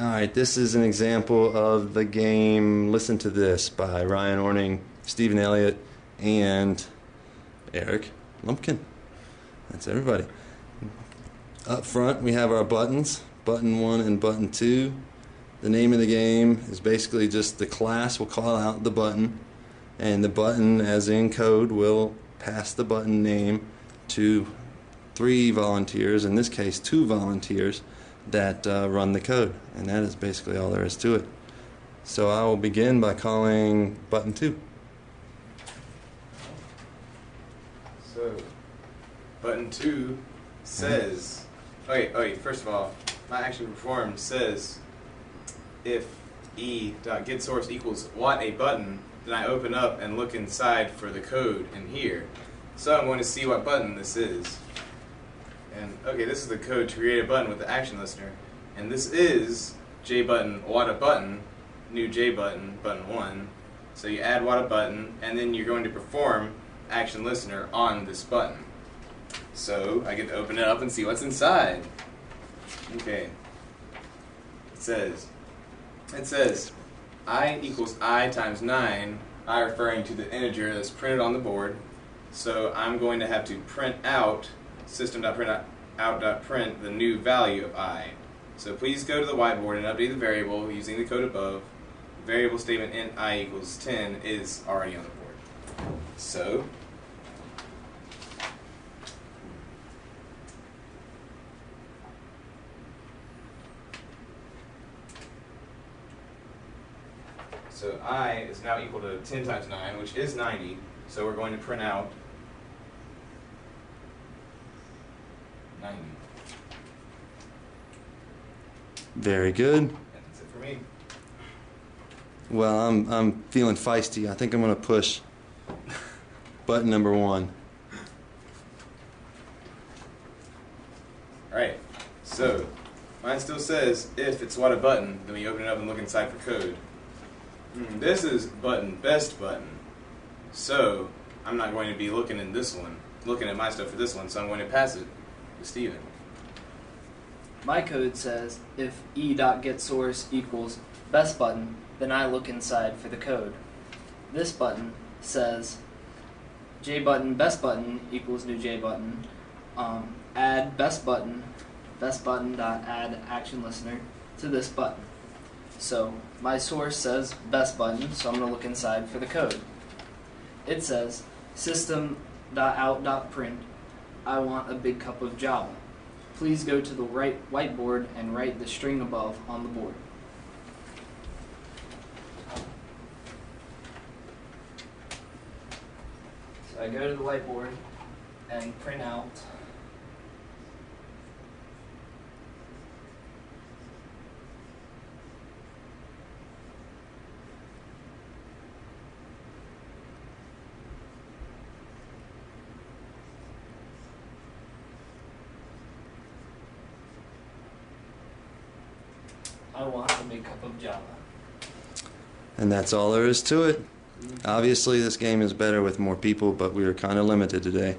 All right, this is an example of the game Listen to This by Ryan Orning, Stephen Elliott, and Eric Lumpkin. That's everybody. Up front, we have our buttons, button 1 and button 2. The name of the game is basically just the class will call out the button, and the button, as in code, will pass the button name to 3 volunteers, in this case 2 volunteers, that run the code. And that is basically all there is to it. So I will begin by calling button 2. So, button 2 says, wait, first of all, my action performed says if e.getSource equals what a button, then I open up and look inside for the code in here. So I'm going to see what button this is. And okay, this is the code to create a button with the action listener. And this is JButton what a button, new JButton, button 1. So you add what a button, and then you're going to perform action listener on this button. So I get to open it up and see what's inside. Okay. It says I equals I times 9, I referring to the integer that's printed on the board. So I'm going to have to print out system.printout.print the new value of I. So please go to the whiteboard and update the variable using the code above. The variable statement int I equals 10 is already on the board. So I is now equal to 10 times 9, which is 90. So we're going to print out 90. Very good. And that's it for me. Well, I'm feeling feisty. I think I'm going to push button number 1. Alright, so mine still says if it's what a button, then we open it up and look inside for code. This is button best button. So I'm not going to be looking in this one, looking at my stuff for this one, so I'm going to pass it to Steven. My code says if e.getSource equals best button, then I look inside for the code. This button says JButton best button equals new JButton. Add best button dot add action listener to this button. So my source says best button, so I'm going to look inside for the code. It says system.out.print I want a big cup of Java. Please go to the right whiteboard and write the string above on the board. So I go to the whiteboard and print out I want a big cup of Java. And that's all there is to it. Obviously, this game is better with more people, but we were kind of limited today.